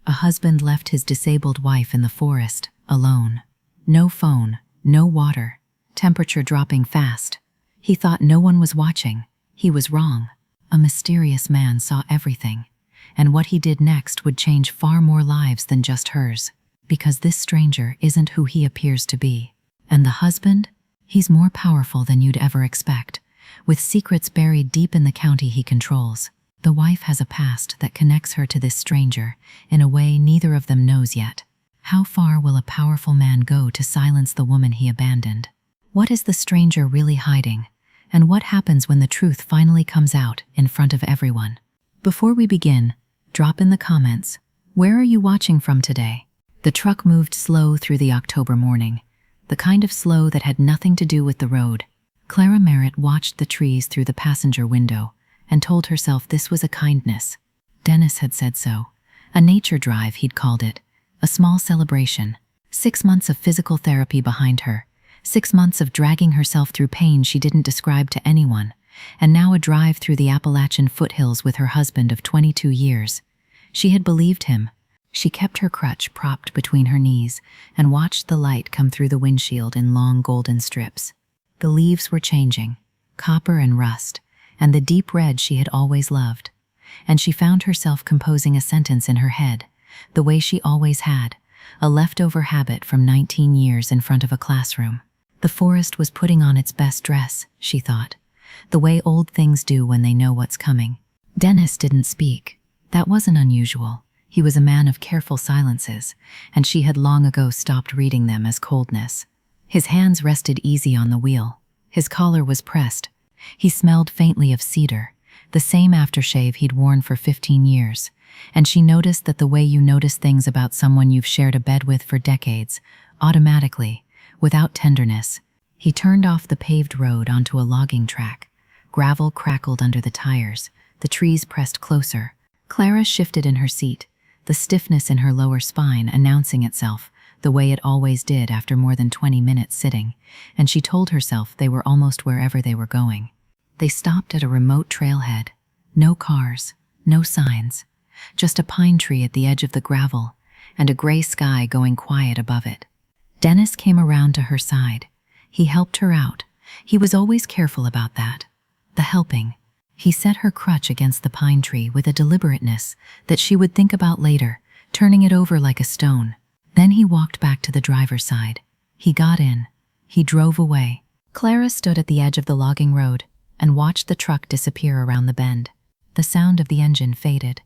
A husband left his disabled wife in the forest, alone. No phone, no water, temperature dropping fast. He thought no one was watching. He was wrong. A mysterious man saw everything, and what he did next would change far more lives than just hers, because this stranger isn't who he appears to be. And the husband? He's more powerful than you'd ever expect, with secrets buried deep in the county he controls. The wife has a past that connects her to this stranger in a way neither of them knows yet. How far will a powerful man go to silence the woman he abandoned? What is the stranger really hiding? And what happens when the truth finally comes out in front of everyone? Before we begin, drop in the comments, where are you watching from today? The truck moved slow through the October morning, the kind of slow that had nothing to do with the road. Clara Merritt watched the trees through the passenger window and told herself this was a kindness. Dennis had said so. A nature drive, he'd called it. A small celebration. 6 months of physical therapy behind her. 6 months of dragging herself through pain she didn't describe to anyone. And now a drive through the Appalachian foothills with her husband of 22 years. She had believed him. She kept her crutch propped between her knees and watched the light come through the windshield in long golden strips. The leaves were changing, copper and rust, and the deep red she had always loved. And she found herself composing a sentence in her head, the way she always had, a leftover habit from 19 years in front of a classroom. The forest was putting on its best dress, she thought, the way old things do when they know what's coming. Dennis didn't speak. That wasn't unusual. He was a man of careful silences, and she had long ago stopped reading them as coldness. His hands rested easy on the wheel. His collar was pressed. He smelled faintly of cedar, the same aftershave he'd worn for 15 years, and she noticed that the way you notice things about someone you've shared a bed with for decades, automatically, without tenderness. He turned off the paved road onto a logging track. Gravel crackled under the tires. The trees pressed closer. Clara shifted in her seat, the stiffness in her lower spine announcing itself, the way it always did after more than 20 minutes sitting, and she told herself they were almost wherever they were going. They stopped at a remote trailhead. No cars, no signs, just a pine tree at the edge of the gravel, and a gray sky going quiet above it. Dennis came around to her side. He helped her out. He was always careful about that. The helping. He set her crutch against the pine tree with a deliberateness that she would think about later, turning it over like a stone. Then he walked back to the driver's side. He got in. He drove away. Clara stood at the edge of the logging road and watched the truck disappear around the bend. The sound of the engine faded.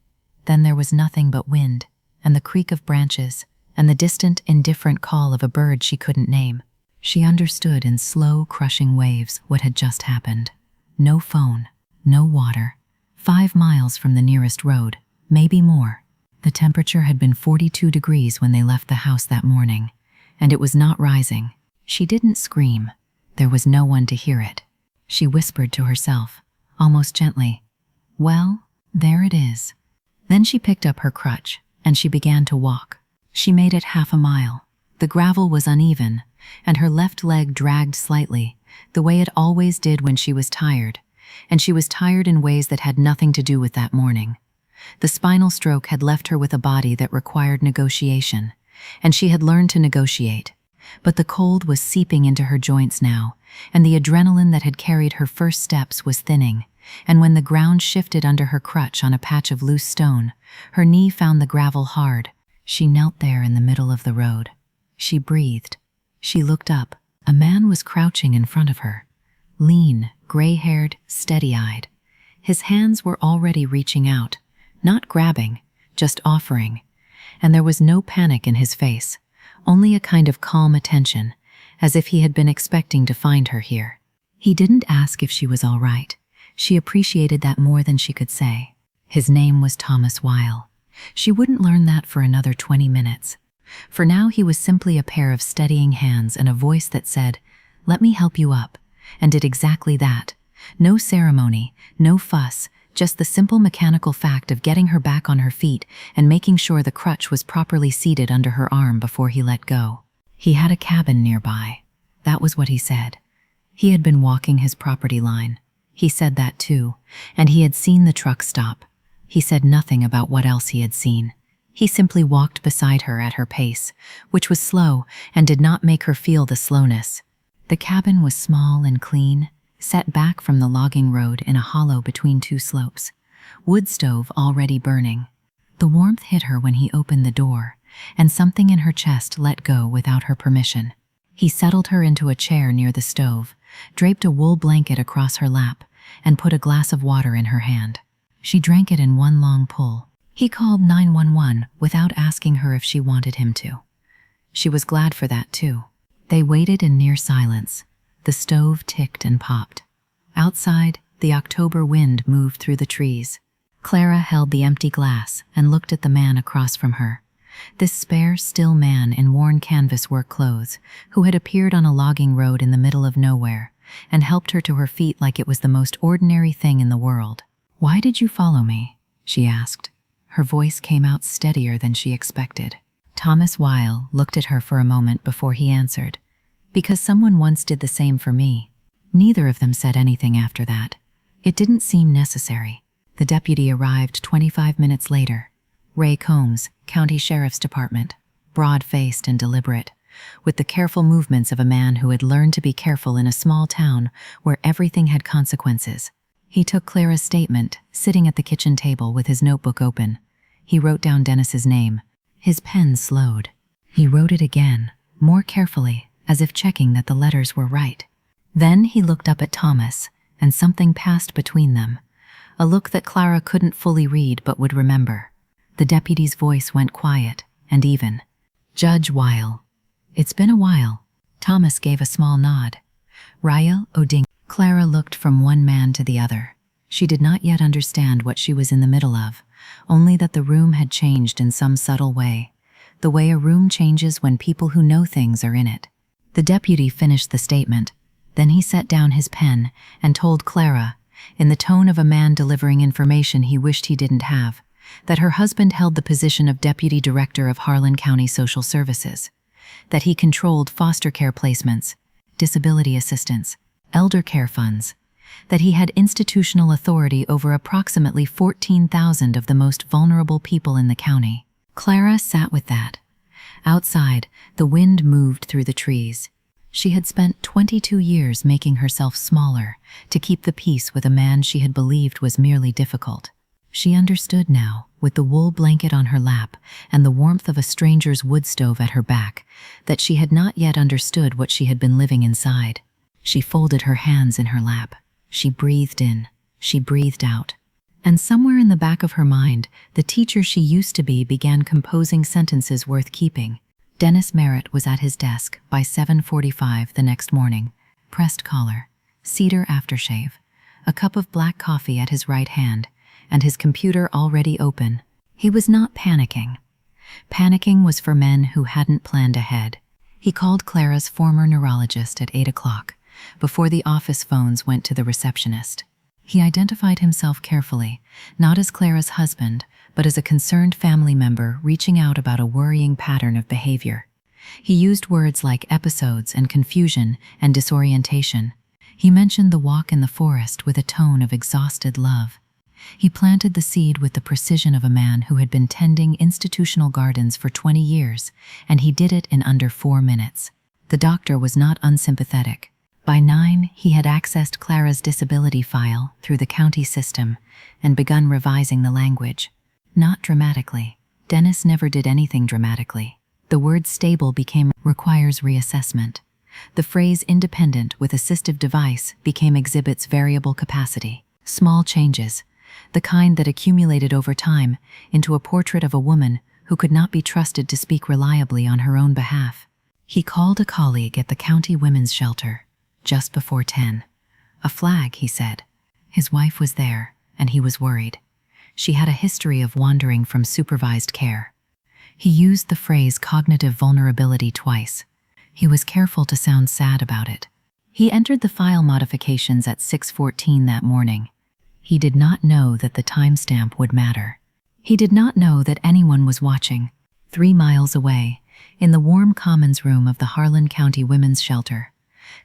Then there was nothing but wind, and the creak of branches, and the distant, indifferent call of a bird she couldn't name. She understood in slow, crushing waves what had just happened. No phone, no water. 5 miles from the nearest road, maybe more. The temperature had been 42 degrees when they left the house that morning, and it was not rising. She didn't scream. There was no one to hear it. She whispered to herself, almost gently, "Well, there it is." Then she picked up her crutch, and she began to walk. She made it half a mile. The gravel was uneven, and her left leg dragged slightly, the way it always did when she was tired, and she was tired in ways that had nothing to do with that morning. The spinal stroke had left her with a body that required negotiation, and she had learned to negotiate. But the cold was seeping into her joints now, and the adrenaline that had carried her first steps was thinning, and when the ground shifted under her crutch on a patch of loose stone, her knee found the gravel hard. She knelt there in the middle of the road. She breathed. She looked up. A man was crouching in front of her, lean, gray-haired, steady-eyed. His hands were already reaching out, not grabbing, just offering, and there was no panic in his face, only a kind of calm attention, as if he had been expecting to find her here. He didn't ask if she was all right. She appreciated that more than she could say. His name was Thomas Weil. She wouldn't learn that for another 20 minutes. For now he was simply a pair of steadying hands and a voice that said, "Let me help you up," and did exactly that. No ceremony, no fuss, just the simple mechanical fact of getting her back on her feet and making sure the crutch was properly seated under her arm before he let go. He had a cabin nearby. That was what he said. He had been walking his property line. He said that too, and he had seen the truck stop. He said nothing about what else he had seen. He simply walked beside her at her pace, which was slow and did not make her feel the slowness. The cabin was small and clean, set back from the logging road in a hollow between two slopes. Wood stove already burning. The warmth hit her when he opened the door, and something in her chest let go without her permission. He settled her into a chair near the stove, draped a wool blanket across her lap, and put a glass of water in her hand. She drank it in one long pull. He called 911 without asking her if she wanted him to. She was glad for that too. They waited in near silence. The stove ticked and popped. Outside, the October wind moved through the trees. Clara held the empty glass and looked at the man across from her. This spare, still man in worn canvas work clothes, who had appeared on a logging road in the middle of nowhere, and helped her to her feet like it was the most ordinary thing in the world. "Why did you follow me?" she asked. Her voice came out steadier than she expected. Thomas Weil looked at her for a moment before he answered. "Because someone once did the same for me." Neither of them said anything after that. It didn't seem necessary. The deputy arrived 25 minutes later. Ray Combs, County Sheriff's Department, broad-faced and deliberate, with the careful movements of a man who had learned to be careful in a small town where everything had consequences. He took Clara's statement, sitting at the kitchen table with his notebook open. He wrote down Dennis's name. His pen slowed. He wrote it again, more carefully, as if checking that the letters were right. Then he looked up at Thomas, and something passed between them, a look that Clara couldn't fully read but would remember. The deputy's voice went quiet and even. "Judge Weil." "It's been a while." Thomas gave a small nod. "Rael Oding." Clara looked from one man to the other. She did not yet understand what she was in the middle of, only that the room had changed in some subtle way, the way a room changes when people who know things are in it. The deputy finished the statement. Then he set down his pen and told Clara, in the tone of a man delivering information he wished he didn't have, that her husband held the position of Deputy Director of Harlan County Social Services, that he controlled foster care placements, disability assistance, elder care funds, that he had institutional authority over approximately 14,000 of the most vulnerable people in the county. Clara sat with that. Outside, the wind moved through the trees. She had spent 22 years making herself smaller to keep the peace with a man she had believed was merely difficult. She understood now, with the wool blanket on her lap and the warmth of a stranger's wood stove at her back, that she had not yet understood what she had been living inside. She folded her hands in her lap. She breathed in. She breathed out. And somewhere in the back of her mind, the teacher she used to be began composing sentences worth keeping. Dennis Merritt was at his desk by 7:45 the next morning, pressed collar, cedar aftershave, a cup of black coffee at his right hand, and his computer already open. He was not panicking. Panicking was for men who hadn't planned ahead. He called Clara's former neurologist at 8 o'clock, before the office phones went to the receptionist. He identified himself carefully, not as Clara's husband, but as a concerned family member reaching out about a worrying pattern of behavior. He used words like episodes and confusion and disorientation. He mentioned the walk in the forest with a tone of exhausted love. He planted the seed with the precision of a man who had been tending institutional gardens for 20 years, and he did it in under 4 minutes. The doctor was not unsympathetic. By 9, he had accessed Clara's disability file through the county system and begun revising the language. Not dramatically. Dennis never did anything dramatically. The word stable became requires reassessment. The phrase independent with assistive device became exhibits variable capacity. Small changes, the kind that accumulated over time into a portrait of a woman who could not be trusted to speak reliably on her own behalf. He called a colleague at the county women's shelter just before 10. "A flag," he said. His wife was there, and he was worried. She had a history of wandering from supervised care. He used the phrase cognitive vulnerability twice. He was careful to sound sad about it. He entered the file modifications at 6:14 that morning. He did not know that the timestamp would matter. He did not know that anyone was watching. 3 miles away, in the warm commons room of the Harlan County Women's Shelter,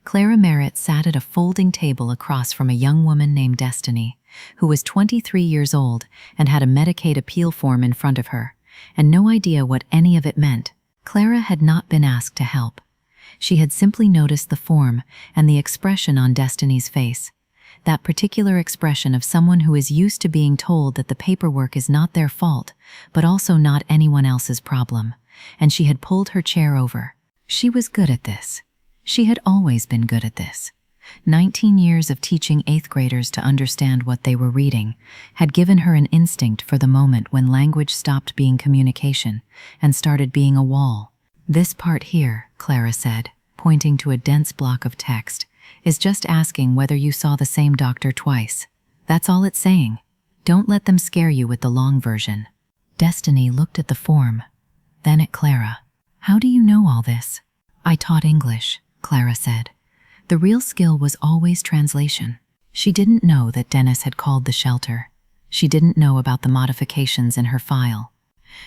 Clara Merritt sat at a folding table across from a young woman named Destiny, who was 23 years old and had a Medicaid appeal form in front of her, and no idea what any of it meant. Clara had not been asked to help. She had simply noticed the form and the expression on Destiny's face. That particular expression of someone who is used to being told that the paperwork is not their fault, but also not anyone else's problem. And she had pulled her chair over. She was good at this. She had always been good at this. 19 years of teaching 8th graders to understand what they were reading had given her an instinct for the moment when language stopped being communication and started being a wall. "This part here," Clara said, pointing to a dense block of text, "is just asking whether you saw the same doctor twice. That's all it's saying. Don't let them scare you with the long version." Destiny looked at the form, then at Clara. "How do you know all this?" "I taught English," Clara said. The real skill was always translation. She didn't know that Dennis had called the shelter. She didn't know about the modifications in her file.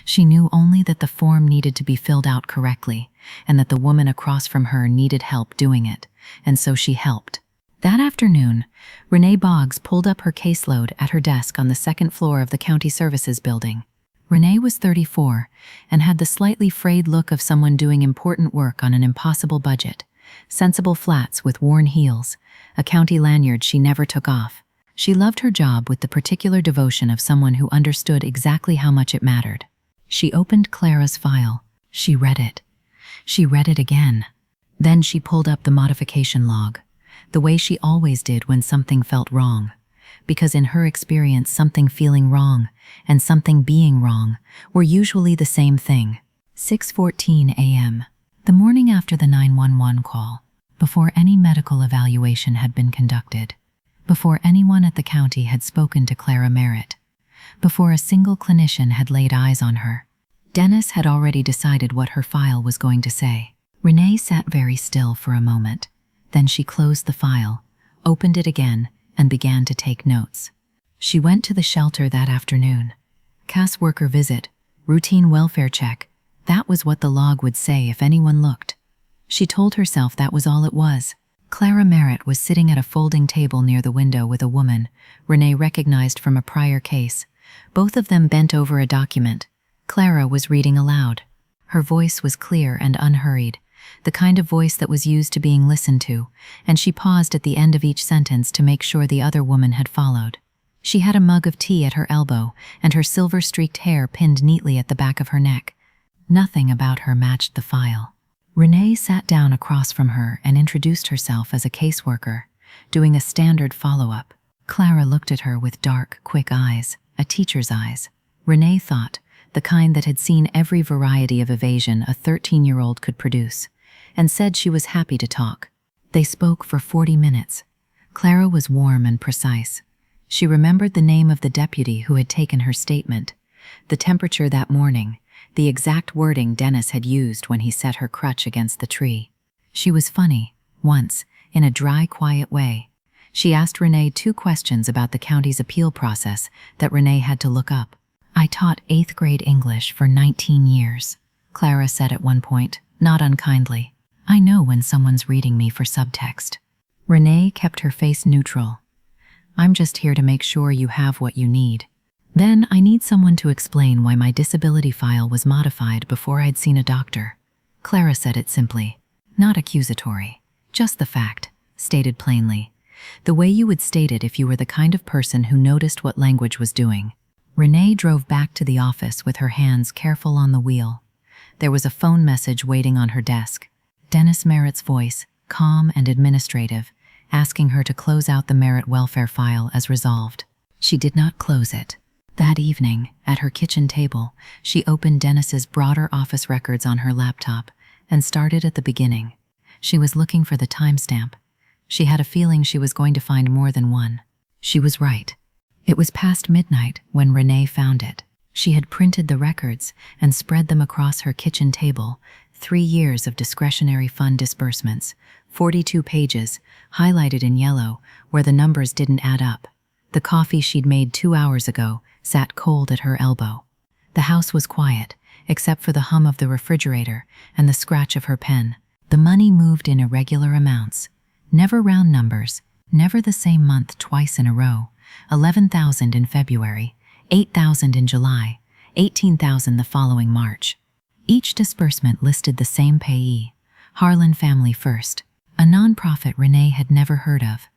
She knew only that the form needed to be filled out correctly, and that the woman across from her needed help doing it, and so she helped. That afternoon, Renee Boggs pulled up her caseload at her desk on the 2nd floor of the County Services Building. Renee was 34 and had the slightly frayed look of someone doing important work on an impossible budget. Sensible flats with worn heels, a county lanyard she never took off. She loved her job with the particular devotion of someone who understood exactly how much it mattered. She opened Clara's file. She read it. She read it again. Then she pulled up the modification log, the way she always did when something felt wrong. Because in her experience, something feeling wrong and something being wrong were usually the same thing. 6:14 a.m. The morning after the 911 call, before any medical evaluation had been conducted, before anyone at the county had spoken to Clara Merritt, before a single clinician had laid eyes on her, Dennis had already decided what her file was going to say. Renee sat very still for a moment. Then she closed the file, opened it again, and began to take notes. She went to the shelter that afternoon. Cass worker visit, routine welfare check. That was what the log would say if anyone looked. She told herself that was all it was. Clara Merritt was sitting at a folding table near the window with a woman Renee recognized from a prior case. Both of them bent over a document. Clara was reading aloud. Her voice was clear and unhurried, the kind of voice that was used to being listened to, and she paused at the end of each sentence to make sure the other woman had followed. She had a mug of tea at her elbow, and her silver-streaked hair pinned neatly at the back of her neck. Nothing about her matched the file. Renee sat down across from her and introduced herself as a caseworker, doing a standard follow-up. Clara looked at her with dark, quick eyes, a teacher's eyes. Renee thought, the kind that had seen every variety of evasion a 13-year-old could produce, and said she was happy to talk. They spoke for 40 minutes. Clara was warm and precise. She remembered the name of the deputy who had taken her statement, the temperature that morning, the exact wording Dennis had used when he set her crutch against the tree. She was funny, once, in a dry, quiet way. She asked Renee 2 questions about the county's appeal process that Renee had to look up. "I taught 8th grade English for 19 years, Clara said at one point, not unkindly. "I know when someone's reading me for subtext." Renee kept her face neutral. "I'm just here to make sure you have what you need. Then I need someone to explain why my disability file was modified before I'd seen a doctor." Clara said it simply, not accusatory, just the fact, stated plainly, the way you would state it if you were the kind of person who noticed what language was doing. Renee drove back to the office with her hands careful on the wheel. There was a phone message waiting on her desk. Dennis Merritt's voice, calm and administrative, asking her to close out the Merritt welfare file as resolved. She did not close it. That evening, at her kitchen table, she opened Dennis's broader office records on her laptop and started at the beginning. She was looking for the timestamp. She had a feeling she was going to find more than one. She was right. It was past midnight when Renee found it. She had printed the records and spread them across her kitchen table. 3 years of discretionary fund disbursements, 42 pages, highlighted in yellow, where the numbers didn't add up. The coffee she'd made 2 hours ago sat cold at her elbow. The house was quiet, except for the hum of the refrigerator and the scratch of her pen. The money moved in irregular amounts. Never round numbers, never the same month twice in a row. 11,000 in February, 8,000 in July, $18,000 the following March. Each disbursement listed the same payee, Harlan Family First, a nonprofit Renee had never heard of.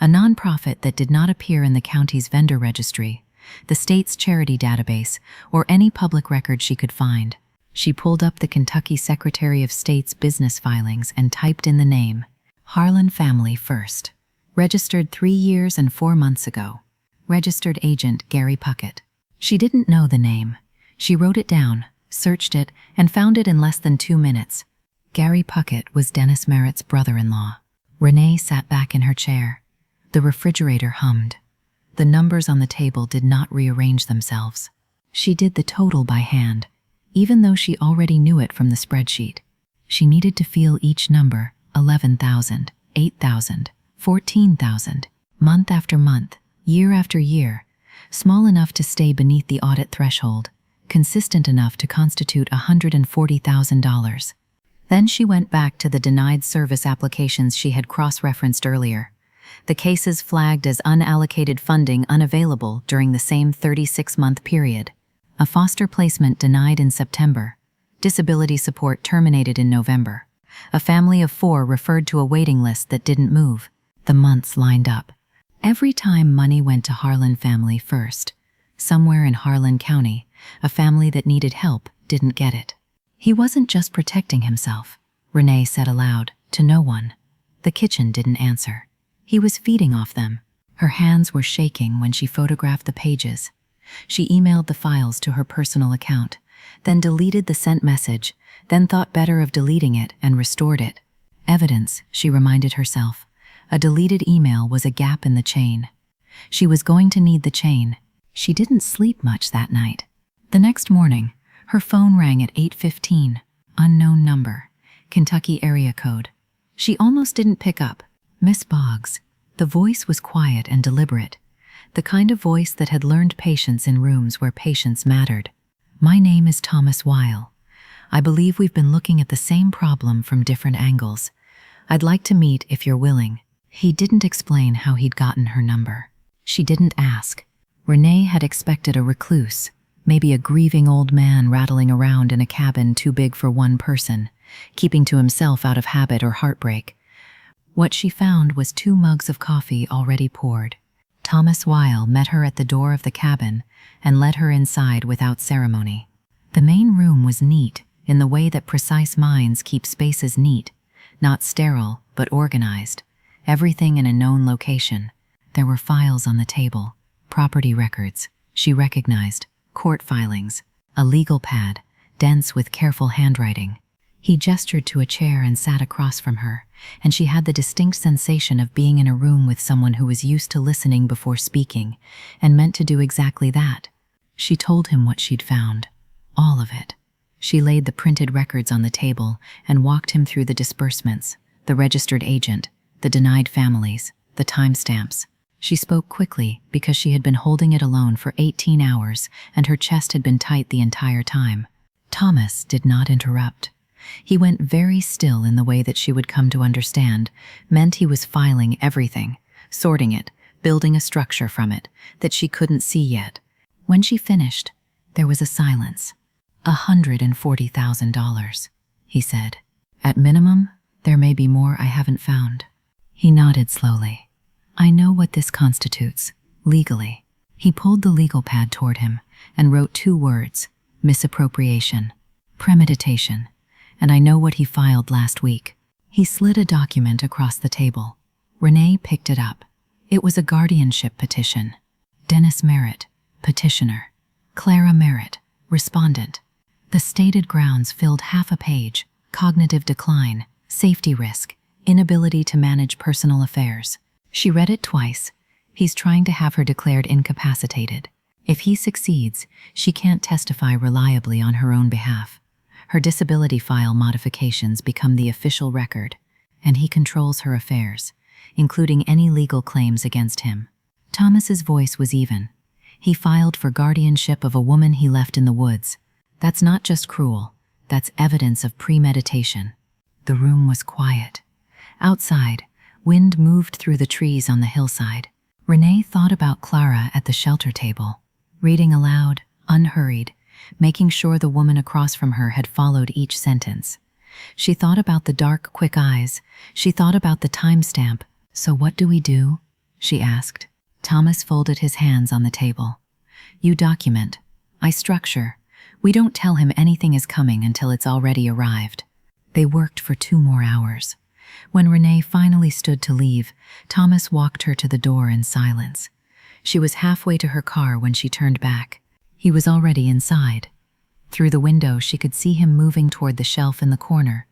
A nonprofit that did not appear in the county's vendor registry, the state's charity database, or any public record she could find. She pulled up the Kentucky Secretary of State's business filings and typed in the name, Harlan Family First. Registered 3 years and 4 months ago. Registered agent Gary Puckett. She didn't know the name. She wrote it down, searched it, and found it in less than 2 minutes. Gary Puckett was Dennis Merritt's brother-in-law. Renee sat back in her chair. The refrigerator hummed. The numbers on the table did not rearrange themselves. She did the total by hand, even though she already knew it from the spreadsheet. She needed to feel each number, 11,000, 8,000, 14,000, month after month, year after year, small enough to stay beneath the audit threshold, consistent enough to constitute $140,000. Then she went back to the denied service applications she had cross-referenced earlier. The cases flagged as unallocated funding unavailable during the same 36-month period. A foster placement denied in September. Disability support terminated in November. A family of 4 referred to a waiting list that didn't move. The months lined up. Every time money went to Harlan Family First, somewhere in Harlan County, a family that needed help didn't get it. He wasn't just protecting himself, Renee said aloud, to no one. The kitchen didn't answer. He was feeding off them. Her hands were shaking when she photographed the pages. She emailed the files to her personal account, then deleted the sent message, then thought better of deleting it and restored it. Evidence, she reminded herself. A deleted email was a gap in the chain. She was going to need the chain. She didn't sleep much that night. The next morning, her phone rang at 8:15. Unknown number. Kentucky area code. She almost didn't pick up. Miss Boggs. The voice was quiet and deliberate. The kind of voice that had learned patience in rooms where patience mattered. My name is Thomas Weil. I believe we've been looking at the same problem from different angles. I'd like to meet if you're willing. He didn't explain how he'd gotten her number. She didn't ask. Renee had expected a recluse, maybe a grieving old man rattling around in a cabin too big for one person, keeping to himself out of habit or heartbreak. What she found was 2 mugs of coffee already poured. Thomas Weil met her at the door of the cabin and led her inside without ceremony. The main room was neat in the way that precise minds keep spaces neat, not sterile, but organized. Everything in a known location. There were files on the table, property records, she recognized, court filings, a legal pad, dense with careful handwriting. He gestured to a chair and sat across from her, and she had the distinct sensation of being in a room with someone who was used to listening before speaking, and meant to do exactly that. She told him what she'd found. All of it. She laid the printed records on the table and walked him through the disbursements, the registered agent, the denied families, the timestamps. She spoke quickly because she had been holding it alone for 18 hours and her chest had been tight the entire time. Thomas did not interrupt. He went very still in the way that she would come to understand, meant he was filing everything, sorting it, building a structure from it that she couldn't see yet. When she finished, there was a silence. $140,000, he said. At minimum, there may be more I haven't found. He nodded slowly. I know what this constitutes, legally. He pulled the legal pad toward him and wrote 2 words, misappropriation, premeditation, and I know what he filed last week. He slid a document across the table. Renee picked it up. It was a guardianship petition. Dennis Merritt, petitioner. Clara Merritt, respondent. The stated grounds filled half a page: cognitive decline, safety risk, inability to manage personal affairs. She read it twice. He's trying to have her declared incapacitated. If he succeeds, she can't testify reliably on her own behalf. Her disability file modifications become the official record, and he controls her affairs, including any legal claims against him. Thomas's voice was even. He filed for guardianship of a woman he left in the woods. That's not just cruel, that's evidence of premeditation. The room was quiet. Outside, wind moved through the trees on the hillside. Renee thought about Clara at the shelter table, reading aloud, unhurried, making sure the woman across from her had followed each sentence. She thought about the dark, quick eyes. She thought about the timestamp. "So what do we do?" she asked. Thomas folded his hands on the table. "You document. I structure. We don't tell him anything is coming until it's already arrived." They worked for 2 more hours. When Renee finally stood to leave, Thomas walked her to the door in silence. She was halfway to her car when she turned back. He was already inside. Through the window, she could see him moving toward the shelf in the corner,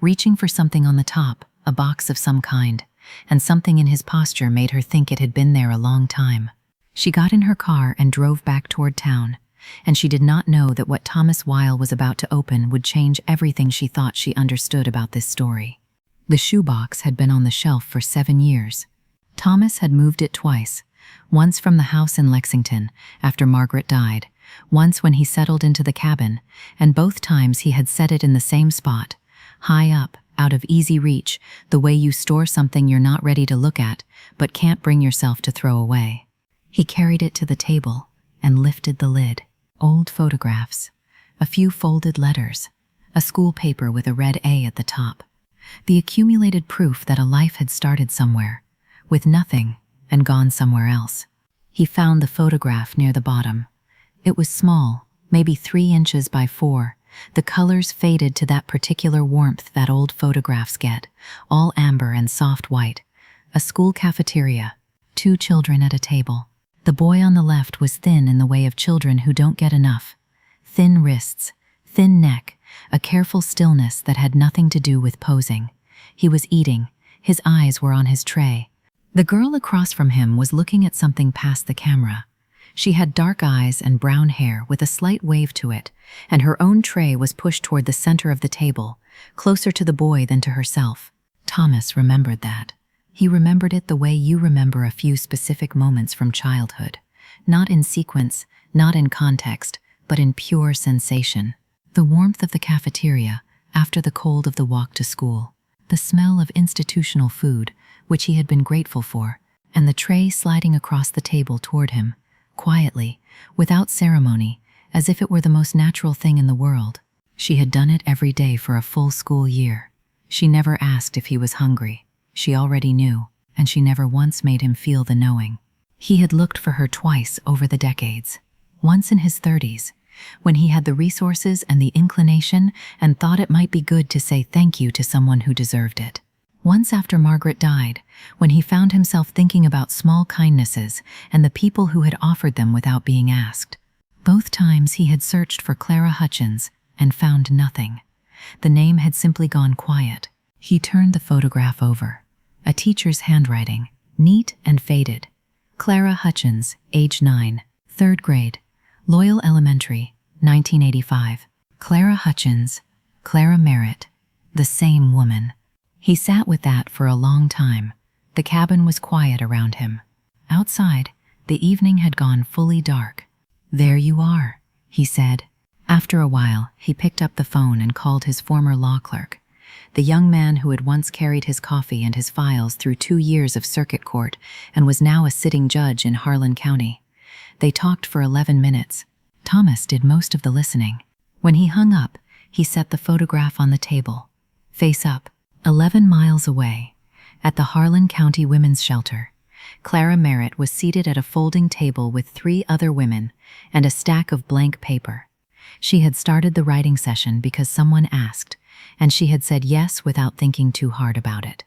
reaching for something on the top, a box of some kind, and something in his posture made her think it had been there a long time. She got in her car and drove back toward town, and she did not know that what Thomas Weil was about to open would change everything she thought she understood about this story. The shoebox had been on the shelf for 7 years. Thomas had moved it twice, once from the house in Lexington after Margaret died, once when he settled into the cabin, and both times he had set it in the same spot, high up, out of easy reach, the way you store something you're not ready to look at, but can't bring yourself to throw away. He carried it to the table and lifted the lid. Old photographs, a few folded letters, a school paper with a red A at the top. The accumulated proof that a life had started somewhere, with nothing, and gone somewhere else. He found the photograph near the bottom. It was small, maybe 3 inches by 4. The colors faded to that particular warmth that old photographs get, all amber and soft white. A school cafeteria, 2 children at a table. The boy on the left was thin in the way of children who don't get enough. Thin wrists, thin neck, a careful stillness that had nothing to do with posing. He was eating. His eyes were on his tray. The girl across from him was looking at something past the camera. She had dark eyes and brown hair with a slight wave to it, and her own tray was pushed toward the center of the table, closer to the boy than to herself. Thomas remembered that. He remembered it the way you remember a few specific moments from childhood, not in sequence, not in context, but in pure sensation. The warmth of the cafeteria after the cold of the walk to school, the smell of institutional food, which he had been grateful for, and the tray sliding across the table toward him, quietly, without ceremony, as if it were the most natural thing in the world. She had done it every day for a full school year. She never asked if he was hungry. She already knew, and she never once made him feel the knowing. He had looked for her twice over the decades. Once in his 30s, when he had the resources and the inclination and thought it might be good to say thank you to someone who deserved it. Once after Margaret died, when he found himself thinking about small kindnesses and the people who had offered them without being asked. Both times he had searched for Clara Hutchins and found nothing. The name had simply gone quiet. He turned the photograph over. A teacher's handwriting, neat and faded. Clara Hutchins, age 9, 3rd grade. Loyal Elementary, 1985. Clara Hutchins, Clara Merritt, the same woman. He sat with that for a long time. The cabin was quiet around him. Outside, the evening had gone fully dark. "There you are," he said. After a while, he picked up the phone and called his former law clerk, the young man who had once carried his coffee and his files through 2 years of circuit court and was now a sitting judge in Harlan County. They talked for 11 minutes. Thomas did most of the listening. When he hung up, he set the photograph on the table. Face up, 11 miles away, at the Harlan County Women's Shelter, Clara Merritt was seated at a folding table with 3 other women and a stack of blank paper. She had started the writing session because someone asked, and she had said yes without thinking too hard about it.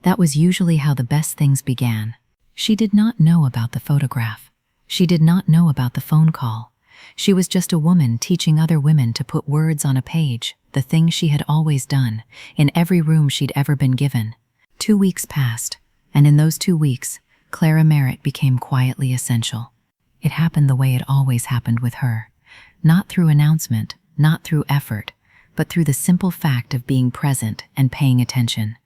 That was usually how the best things began. She did not know about the photograph. She did not know about the phone call. She was just a woman teaching other women to put words on a page, the thing she had always done, in every room she'd ever been given. 2 weeks passed, and in those 2 weeks, Clara Merritt became quietly essential. It happened the way it always happened with her. Not through announcement, not through effort, but through the simple fact of being present and paying attention.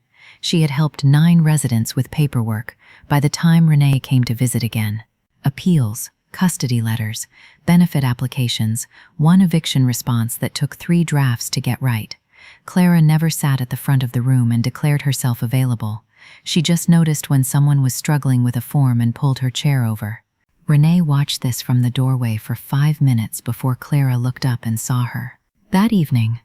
She had helped 9 residents with paperwork by the time Renee came to visit again. Appeals, custody letters, benefit applications, 1 eviction response that took 3 drafts to get right. Clara never sat at the front of the room and declared herself available. She just noticed when someone was struggling with a form and pulled her chair over. Renee watched this from the doorway for 5 minutes before Clara looked up and saw her. That evening,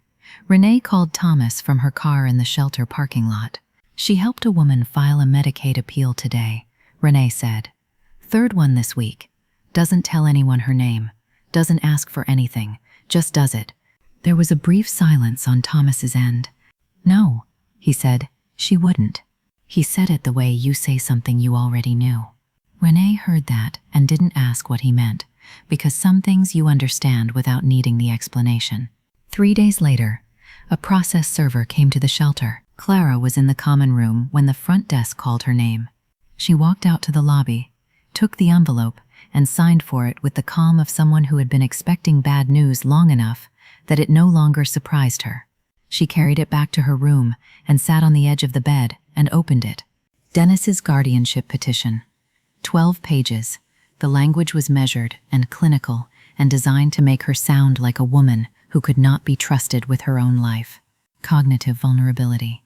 Renee called Thomas from her car in the shelter parking lot. She helped a woman file a Medicaid appeal today, Renee said. Third one this week. Doesn't tell anyone her name. Doesn't ask for anything. Just does it. There was a brief silence on Thomas's end. No, he said. She wouldn't. He said it the way you say something you already knew. Renee heard that and didn't ask what he meant, because some things you understand without needing the explanation. 3 days later, a process server came to the shelter. Clara was in the common room when the front desk called her name. She walked out to the lobby, took the envelope, and signed for it with the calm of someone who had been expecting bad news long enough that it no longer surprised her. She carried it back to her room and sat on the edge of the bed and opened it. Dennis's guardianship petition. 12 pages. The language was measured and clinical and designed to make her sound like a woman who could not be trusted with her own life. Cognitive vulnerability.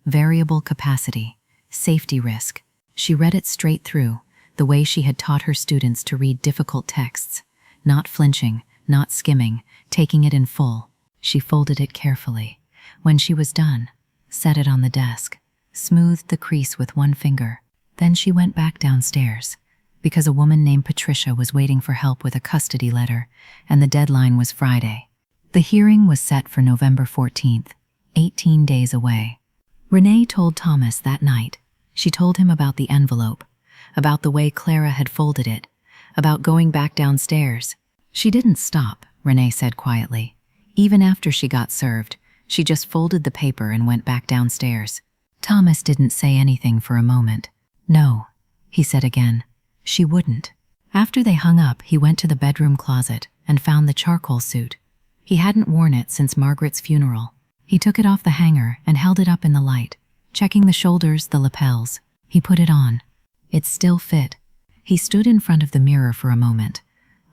Variable capacity. Safety risk. She read it straight through, the way she had taught her students to read difficult texts. Not flinching, not skimming, taking it in full. She folded it carefully. When she was done, set it on the desk, smoothed the crease with one finger. Then she went back downstairs, because a woman named Patricia was waiting for help with a custody letter, and the deadline was Friday. The hearing was set for November 14th, 18 days away. Renee told Thomas that night. She told him about the envelope, about the way Clara had folded it, about going back downstairs. She didn't stop, Renee said quietly. Even after she got served, she just folded the paper and went back downstairs. Thomas didn't say anything for a moment. No, he said again. She wouldn't. After they hung up, he went to the bedroom closet and found the charcoal suit. He hadn't worn it since Margaret's funeral. He took it off the hanger and held it up in the light, checking the shoulders, the lapels. He put it on. It still fit. He stood in front of the mirror for a moment.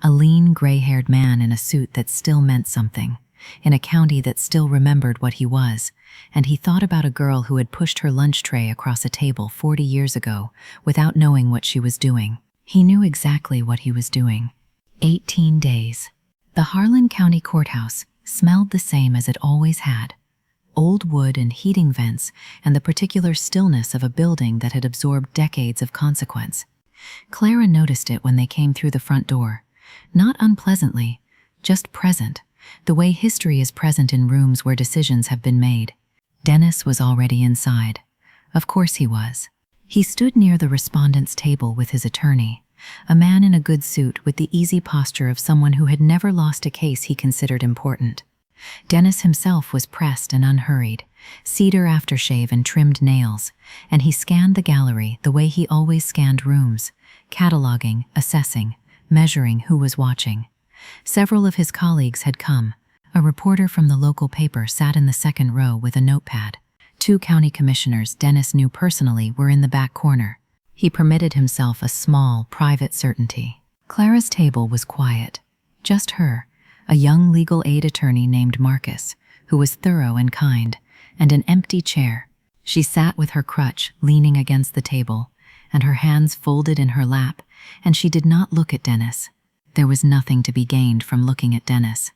A lean, gray-haired man in a suit that still meant something, in a county that still remembered what he was, and he thought about a girl who had pushed her lunch tray across a table 40 years ago without knowing what she was doing. He knew exactly what he was doing. 18 days. The Harlan County Courthouse smelled the same as it always had. Old wood and heating vents and the particular stillness of a building that had absorbed decades of consequence. Clara noticed it when they came through the front door. Not unpleasantly, just present, the way history is present in rooms where decisions have been made. Dennis was already inside. Of course he was. He stood near the respondent's table with his attorney, a man in a good suit with the easy posture of someone who had never lost a case he considered important. Dennis himself was pressed and unhurried, cedar aftershave and trimmed nails, and he scanned the gallery the way he always scanned rooms, cataloging, assessing, measuring who was watching. Several of his colleagues had come. A reporter from the local paper sat in the second row with a notepad. 2 county commissioners Dennis knew personally were in the back corner. He permitted himself a small, private certainty. Clara's table was quiet. Just her, a young legal aid attorney named Marcus, who was thorough and kind, and an empty chair. She sat with her crutch leaning against the table, and her hands folded in her lap, and she did not look at Dennis. There was nothing to be gained from looking at Dennis.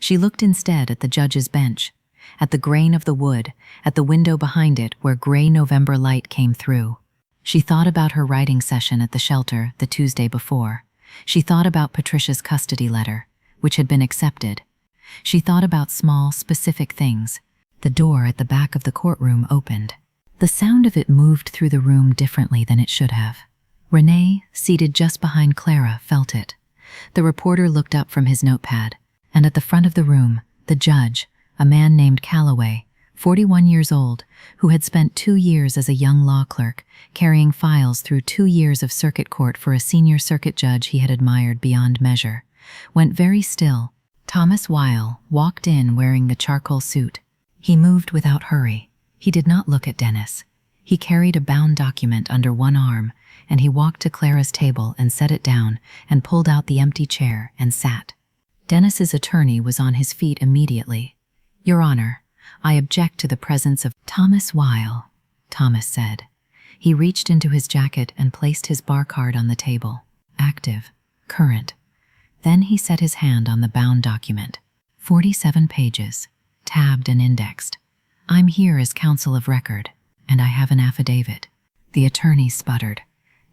She looked instead at the judge's bench, at the grain of the wood, at the window behind it where gray November light came through. She thought about her writing session at the shelter the Tuesday before. She thought about Patricia's custody letter, which had been accepted. She thought about small, specific things. The door at the back of the courtroom opened. The sound of it moved through the room differently than it should have. Renee, seated just behind Clara, felt it. The reporter looked up from his notepad, and at the front of the room, the judge, a man named Calloway, 41 years old, who had spent 2 years as a young law clerk, carrying files through 2 years of circuit court for a senior circuit judge he had admired beyond measure, went very still. Thomas Weil walked in wearing the charcoal suit. He moved without hurry. He did not look at Dennis. He carried a bound document under one arm, and he walked to Clara's table and set it down and pulled out the empty chair and sat. Dennis's attorney was on his feet immediately. "Your Honor, I object to the presence of Thomas Weil," Thomas said. He reached into his jacket and placed his bar card on the table. active, current. Then he set his hand on the bound document. 47 pages, tabbed and indexed. I'm here as counsel of record, and I have an affidavit. The attorney sputtered.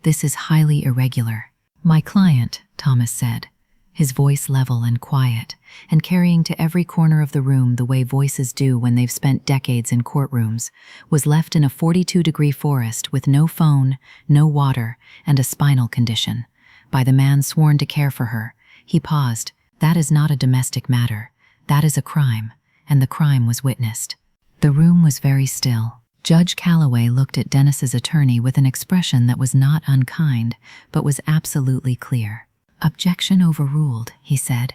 This is highly irregular. My client, Thomas said, his voice level and quiet, and carrying to every corner of the room the way voices do when they've spent decades in courtrooms, was left in a 42-degree forest with no phone, no water, and a spinal condition. By the man sworn to care for her. He paused. That is not a domestic matter. That is a crime, and the crime was witnessed. The room was very still. Judge Calloway looked at Dennis's attorney with an expression that was not unkind, but was absolutely clear. Objection overruled, he said.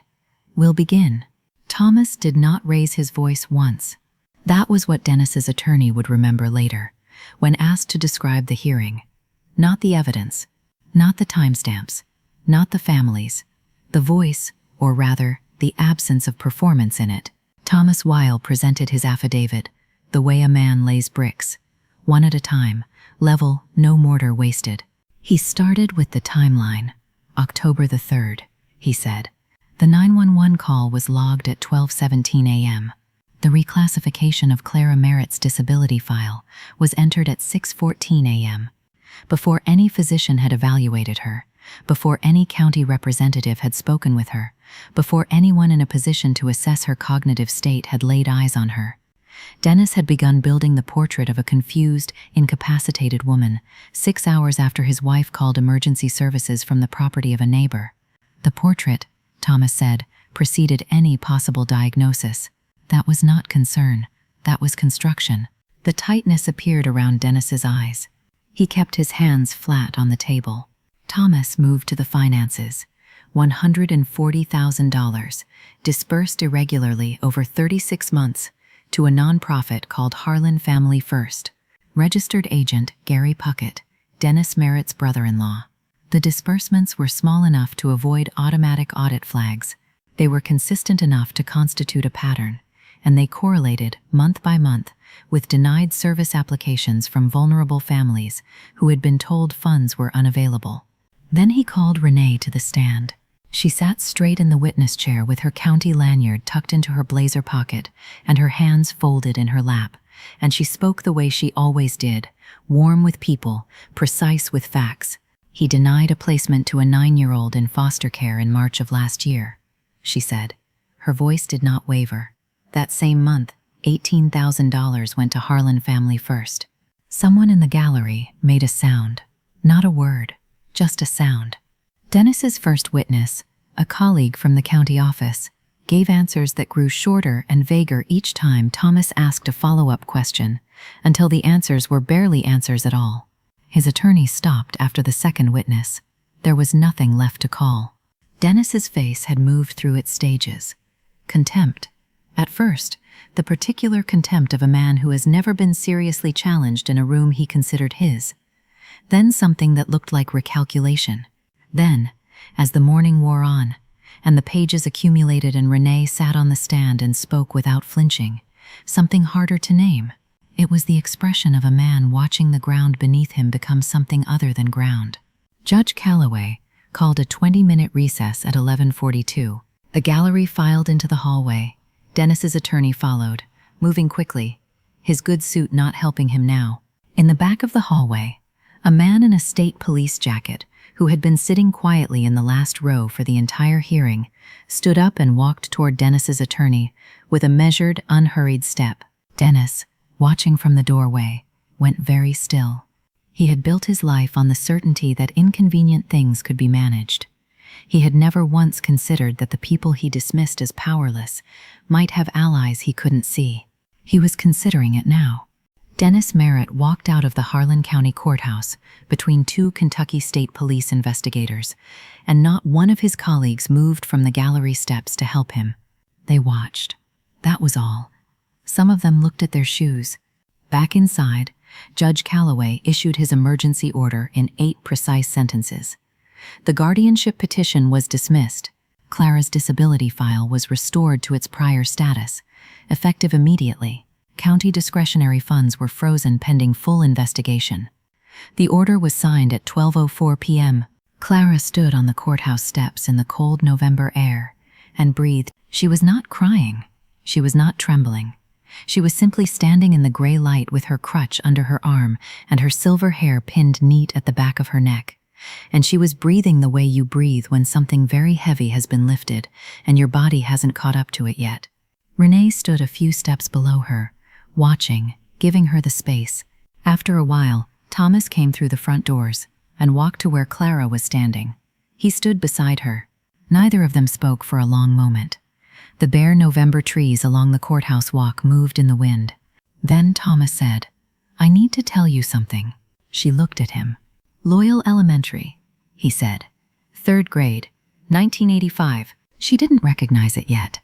We'll begin. Thomas did not raise his voice once. That was what Dennis's attorney would remember later, when asked to describe the hearing. Not the evidence, not the timestamps, not the families. The voice, or rather, the absence of performance in it. Thomas Weil presented his affidavit, the way a man lays bricks, one at a time, level, no mortar wasted. He started with the timeline. October the 3rd, he said. The 911 call was logged at 12:17 a.m. The reclassification of Clara Merritt's disability file was entered at 6:14 a.m. Before any physician had evaluated her, before any county representative had spoken with her, before anyone in a position to assess her cognitive state had laid eyes on her. Dennis had begun building the portrait of a confused, incapacitated woman 6 hours after his wife called emergency services from the property of a neighbor. The portrait, Thomas said, preceded any possible diagnosis. That was not concern. That was construction. The tightness appeared around Dennis's eyes. He kept his hands flat on the table. Thomas moved to the finances. $140,000, dispersed irregularly over 36 months, to a nonprofit called Harlan Family First. Registered agent Gary Puckett, Dennis Merritt's brother-in-law. The disbursements were small enough to avoid automatic audit flags. They were consistent enough to constitute a pattern, and they correlated, month by month, with denied service applications from vulnerable families who had been told funds were unavailable. Then he called Renee to the stand. She sat straight in the witness chair with her county lanyard tucked into her blazer pocket and her hands folded in her lap, and she spoke the way she always did, warm with people, precise with facts. He denied a placement to a 9-year-old in foster care in March of last year, she said. Her voice did not waver. That same month, $18,000 went to Harlan Family First. Someone in the gallery made a sound. Not a word, just a sound. Dennis's first witness, a colleague from the county office, gave answers that grew shorter and vaguer each time Thomas asked a follow-up question, until the answers were barely answers at all. His attorney stopped after the second witness. There was nothing left to call. Dennis's face had moved through its stages. Contempt. At first, the particular contempt of a man who has never been seriously challenged in a room he considered his. Then something that looked like recalculation. Then, as the morning wore on, and the pages accumulated and Renee sat on the stand and spoke without flinching, something harder to name. It was the expression of a man watching the ground beneath him become something other than ground. Judge Calloway called a 20-minute recess at 11:42. The gallery filed into the hallway. Dennis's attorney followed, moving quickly, his good suit not helping him now. In the back of the hallway, a man in a state police jacket, who had been sitting quietly in the last row for the entire hearing, stood up and walked toward Dennis's attorney with a measured, unhurried step. Dennis, watching from the doorway, went very still. He had built his life on the certainty that inconvenient things could be managed. He had never once considered that the people he dismissed as powerless might have allies he couldn't see. He was considering it now. Dennis Merritt walked out of the Harlan County Courthouse between 2 Kentucky State Police investigators, and not one of his colleagues moved from the gallery steps to help him. They watched. That was all. Some of them looked at their shoes. Back inside, Judge Calloway issued his emergency order in 8 precise sentences. The guardianship petition was dismissed. Clara's disability file was restored to its prior status, effective immediately. County discretionary funds were frozen pending full investigation. The order was signed at 12:04 p.m. Clara stood on the courthouse steps in the cold November air and breathed. She was not crying. She was not trembling. She was simply standing in the gray light with her crutch under her arm and her silver hair pinned neat at the back of her neck. And she was breathing the way you breathe when something very heavy has been lifted and your body hasn't caught up to it yet. Renee stood a few steps below her, watching, giving her the space. After a while, Thomas came through the front doors and walked to where Clara was standing. He stood beside her. Neither of them spoke for a long moment. The bare November trees along the courthouse walk moved in the wind. Then Thomas said, "I need to tell you something." She looked at him. "Loyal Elementary," he said. "Third grade, 1985. She didn't recognize it yet.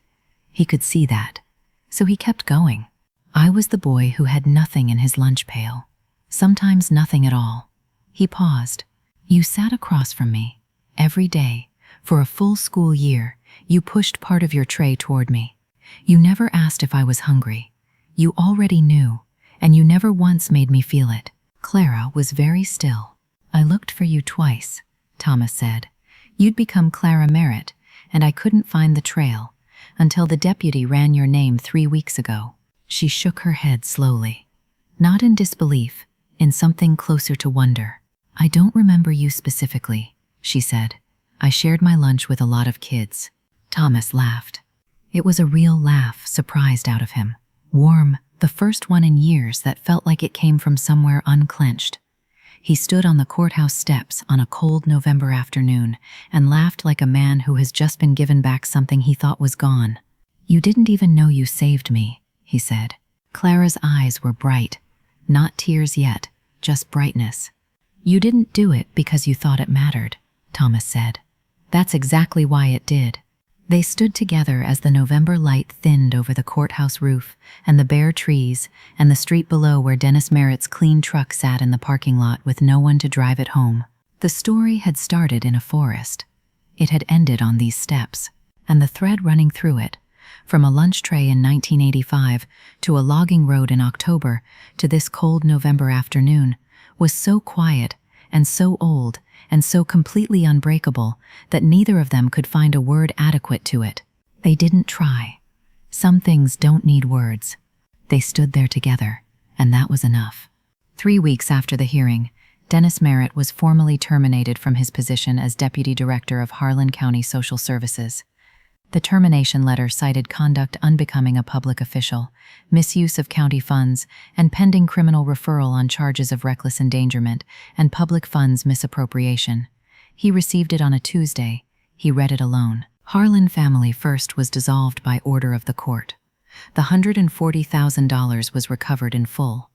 He could see that. So he kept going. "I was the boy who had nothing in his lunch pail. Sometimes nothing at all." He paused. "You sat across from me. Every day, for a full school year, you pushed part of your tray toward me. You never asked if I was hungry. You already knew, and you never once made me feel it." Clara was very still. "I looked for you twice," Thomas said. "You'd become Clara Merritt, and I couldn't find the trail, until the deputy ran your name 3 weeks ago." She shook her head slowly. Not in disbelief, in something closer to wonder. "I don't remember you specifically," she said. "I shared my lunch with a lot of kids." Thomas laughed. It was a real laugh, surprised out of him. Warm, the first one in years that felt like it came from somewhere unclenched. He stood on the courthouse steps on a cold November afternoon and laughed like a man who has just been given back something he thought was gone. "You didn't even know you saved me," he said. Clara's eyes were bright. Not tears yet, just brightness. "You didn't do it because you thought it mattered," Thomas said. "That's exactly why it did." They stood together as the November light thinned over the courthouse roof and the bare trees and the street below where Dennis Merritt's clean truck sat in the parking lot with no one to drive it home. The story had started in a forest. It had ended on these steps, and the thread running through it, from a lunch tray in 1985 to a logging road in October to this cold November afternoon, was so quiet and so old and so completely unbreakable that neither of them could find a word adequate to it. They didn't try. Some things don't need words. They stood there together, and that was enough. 3 weeks after the hearing, Dennis Merritt was formally terminated from his position as Deputy Director of Harlan County Social Services. The termination letter cited conduct unbecoming a public official, misuse of county funds, and pending criminal referral on charges of reckless endangerment and public funds misappropriation. He received it on a Tuesday. He read it alone. Harlan Family First was dissolved by order of the court. The $140,000 was recovered in full.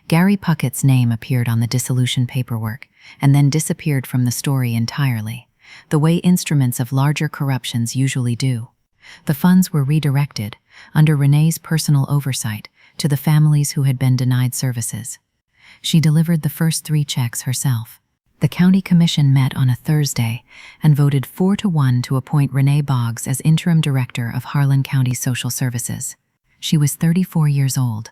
Gary Puckett's name appeared on the dissolution paperwork and then disappeared from the story entirely, the way instruments of larger corruptions usually do. The funds were redirected, under Renee's personal oversight, to the families who had been denied services. She delivered the first 3 checks herself. The county commission met on a Thursday and voted 4-1 to appoint Renee Boggs as interim director of Harlan County Social Services. She was 34 years old,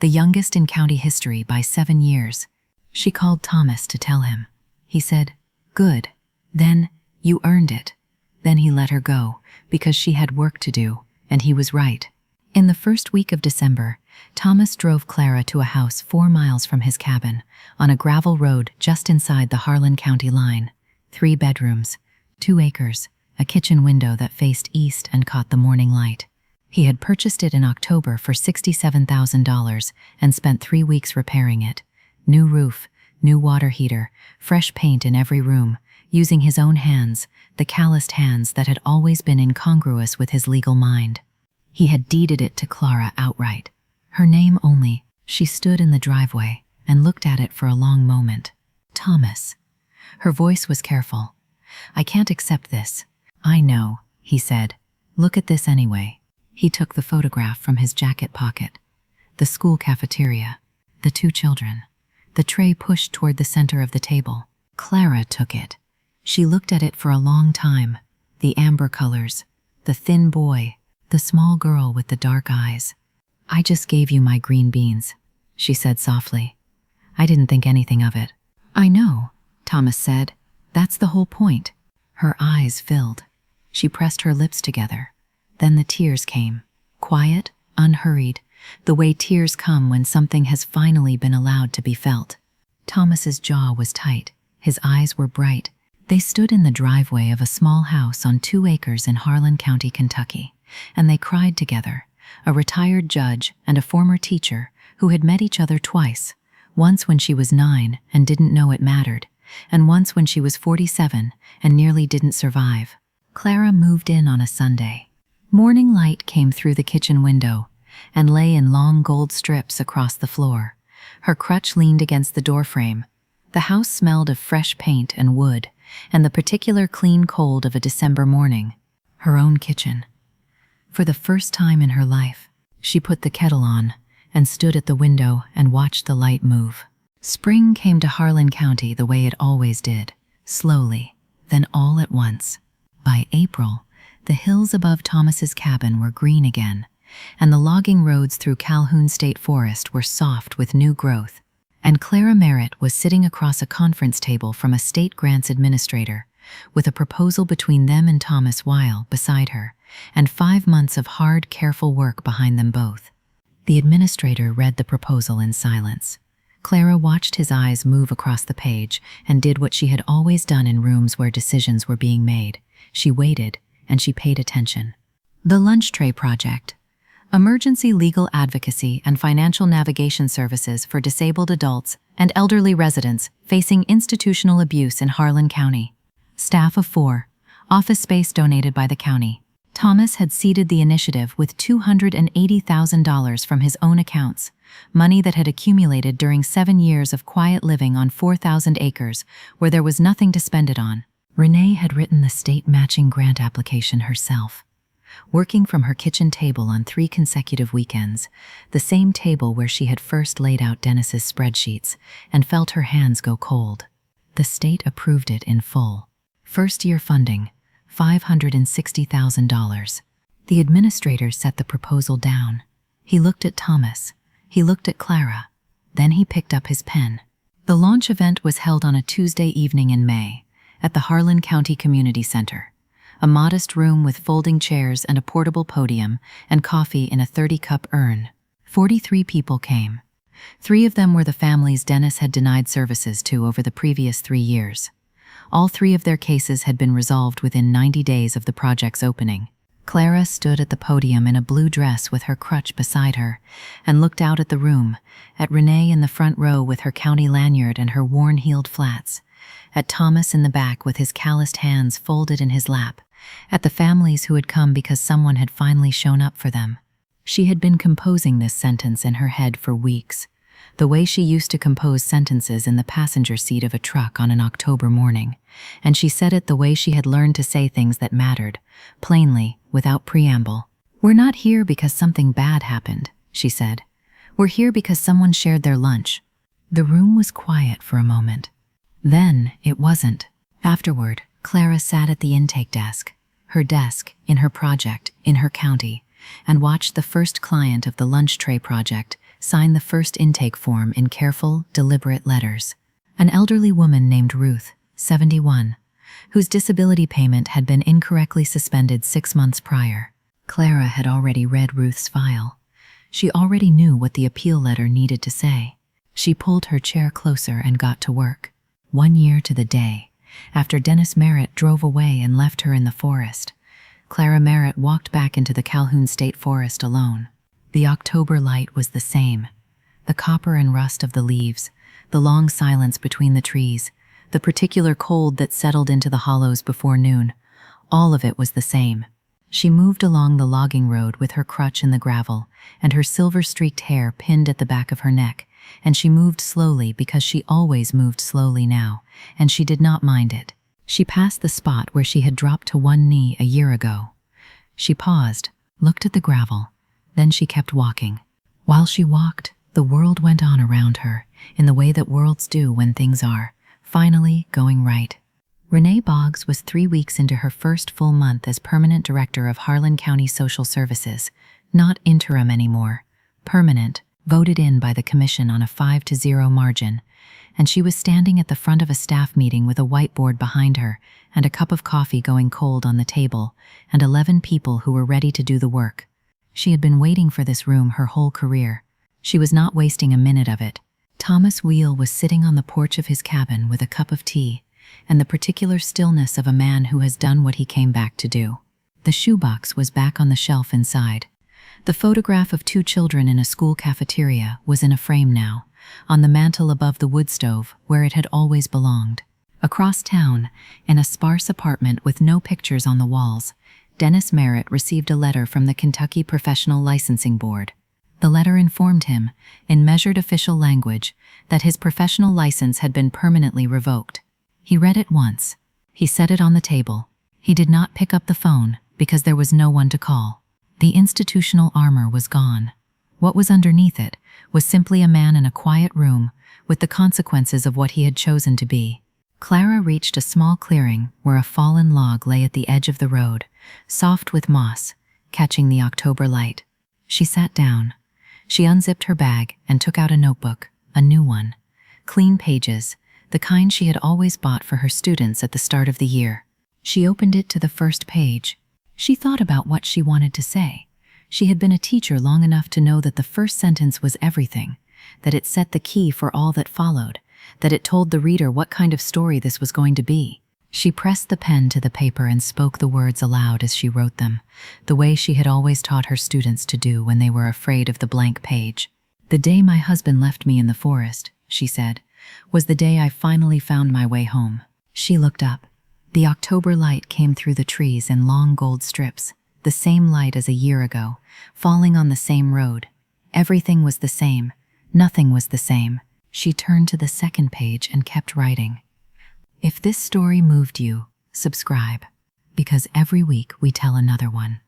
the youngest in county history by 7 years. She called Thomas to tell him. He said, "Good. Then, you earned it." Then he let her go, because she had work to do, and he was right. In the first week of December, Thomas drove Clara to a house 4 miles from his cabin, on a gravel road just inside the Harlan County line. 3 bedrooms, 2 acres, a kitchen window that faced east and caught the morning light. He had purchased it in October for $67,000 and spent 3 weeks repairing it. New roof, new water heater, fresh paint in every room, using his own hands, the calloused hands that had always been incongruous with his legal mind. He had deeded it to Clara outright. Her name only. She stood in the driveway and looked at it for a long moment. "Thomas." Her voice was careful. "I can't accept this." "I know," he said. "Look at this anyway." He took the photograph from his jacket pocket. The school cafeteria. The 2 children. The tray pushed toward the center of the table. Clara took it. She looked at it for a long time. The amber colors. The thin boy. The small girl with the dark eyes. "I just gave you my green beans," she said softly. "I didn't think anything of it." "I know," Thomas said. That's the whole point. Her eyes filled. She pressed her lips together. Then the tears came. Quiet, unhurried, the way tears come when something has finally been allowed to be felt. Thomas's jaw was tight. His eyes were bright. They stood in the driveway of a small house on 2 acres in Harlan County, Kentucky, and they cried together, a retired judge and a former teacher who had met each other twice, once when she was 9 and didn't know it mattered, and once when she was 47 and nearly didn't survive. Clara moved in on a Sunday. Morning light came through the kitchen window and lay in long gold strips across the floor. Her crutch leaned against the doorframe. The house smelled of fresh paint and wood, and the particular clean cold of a December morning. Her own kitchen. For the first time in her life, she put the kettle on and stood at the window and watched the light move. Spring came to Harlan County the way it always did, slowly, then all at once. By April, the hills above Thomas's cabin were green again, and the logging roads through Calhoun State Forest were soft with new growth. And Clara Merritt was sitting across a conference table from a state grants administrator, with a proposal between them and Thomas Weil beside her, and 5 months of hard, careful work behind them both. The administrator read the proposal in silence. Clara watched his eyes move across the page and did what she had always done in rooms where decisions were being made. She waited, and she paid attention. The Lunch Tray Project. Emergency legal advocacy and financial navigation services for disabled adults and elderly residents facing institutional abuse in Harlan County. Staff of 4. Office space donated by the county. Thomas had seeded the initiative with $280,000 from his own accounts, money that had accumulated during 7 years of quiet living on 4,000 acres where there was nothing to spend it on. Renee had written the state matching grant application herself, working from her kitchen table on 3 consecutive weekends, the same table where she had first laid out Dennis's spreadsheets and felt her hands go cold. The state approved it in full. First-year funding, $560,000. The administrator set the proposal down. He looked at Thomas. He looked at Clara. Then he picked up his pen. The launch event was held on a Tuesday evening in May at the Harlan County Community Center, a modest room with folding chairs and a portable podium and coffee in a 30-cup urn. 43 people came. 3 of them were the families Dennis had denied services to over the previous 3 years. All 3 of their cases had been resolved within 90 days of the project's opening. Clara stood at the podium in a blue dress with her crutch beside her and looked out at the room, at Renee in the front row with her county lanyard and her worn-heeled flats, at Thomas in the back with his calloused hands folded in his lap, at the families who had come because someone had finally shown up for them. She had been composing this sentence in her head for weeks, the way she used to compose sentences in the passenger seat of a truck on an October morning, and she said it the way she had learned to say things that mattered, plainly, without preamble. "We're not here because something bad happened," she said. "We're here because someone shared their lunch." The room was quiet for a moment. Then it wasn't. Afterward, Clara sat at the intake desk, her desk, in her project, in her county, and watched the first client of the Lunch Tray Project sign the first intake form in careful, deliberate letters. An elderly woman named Ruth, 71, whose disability payment had been incorrectly suspended 6 months prior. Clara had already read Ruth's file. She already knew what the appeal letter needed to say. She pulled her chair closer and got to work. 1 year to the day, after Dennis Merritt drove away and left her in the forest, Clara Merritt walked back into the Calhoun State Forest alone. The October light was the same. The copper and rust of the leaves, the long silence between the trees, the particular cold that settled into the hollows before noon, all of it was the same. She moved along the logging road with her crutch in the gravel and her silver-streaked hair pinned at the back of her neck, and she moved slowly because she always moved slowly now, and she did not mind it. She passed the spot where she had dropped to one knee a year ago. She paused, looked at the gravel, then she kept walking. While she walked, the world went on around her, in the way that worlds do when things are, finally, going right. Renee Boggs was 3 weeks into her first full month as permanent director of Harlan County Social Services, not interim anymore, permanent, voted in by the commission on a 5-0 margin, and she was standing at the front of a staff meeting with a whiteboard behind her and a cup of coffee going cold on the table, and 11 people who were ready to do the work. She had been waiting for this room her whole career. She was not wasting a minute of it. Thomas Wheel was sitting on the porch of his cabin with a cup of tea, and the particular stillness of a man who has done what he came back to do. The shoebox was back on the shelf inside. The photograph of 2 children in a school cafeteria was in a frame now, on the mantel above the wood stove where it had always belonged. Across town, in a sparse apartment with no pictures on the walls, Dennis Merritt received a letter from the Kentucky Professional Licensing Board. The letter informed him, in measured official language, that his professional license had been permanently revoked. He read it once. He set it on the table. He did not pick up the phone because there was no one to call. The institutional armor was gone. What was underneath it was simply a man in a quiet room with the consequences of what he had chosen to be. Clara reached a small clearing where a fallen log lay at the edge of the road, soft with moss, catching the October light. She sat down. She unzipped her bag and took out a notebook, a new one. Clean pages, the kind she had always bought for her students at the start of the year. She opened it to the first page. She thought about what she wanted to say. She had been a teacher long enough to know that the first sentence was everything, that it set the key for all that followed, that it told the reader what kind of story this was going to be. She pressed the pen to the paper and spoke the words aloud as she wrote them, the way she had always taught her students to do when they were afraid of the blank page. "The day my husband left me in the forest," she said, "was the day I finally found my way home." She looked up. The October light came through the trees in long gold strips, the same light as a year ago, falling on the same road. Everything was the same. Nothing was the same. She turned to the second page and kept writing. If this story moved you, subscribe, because every week we tell another one.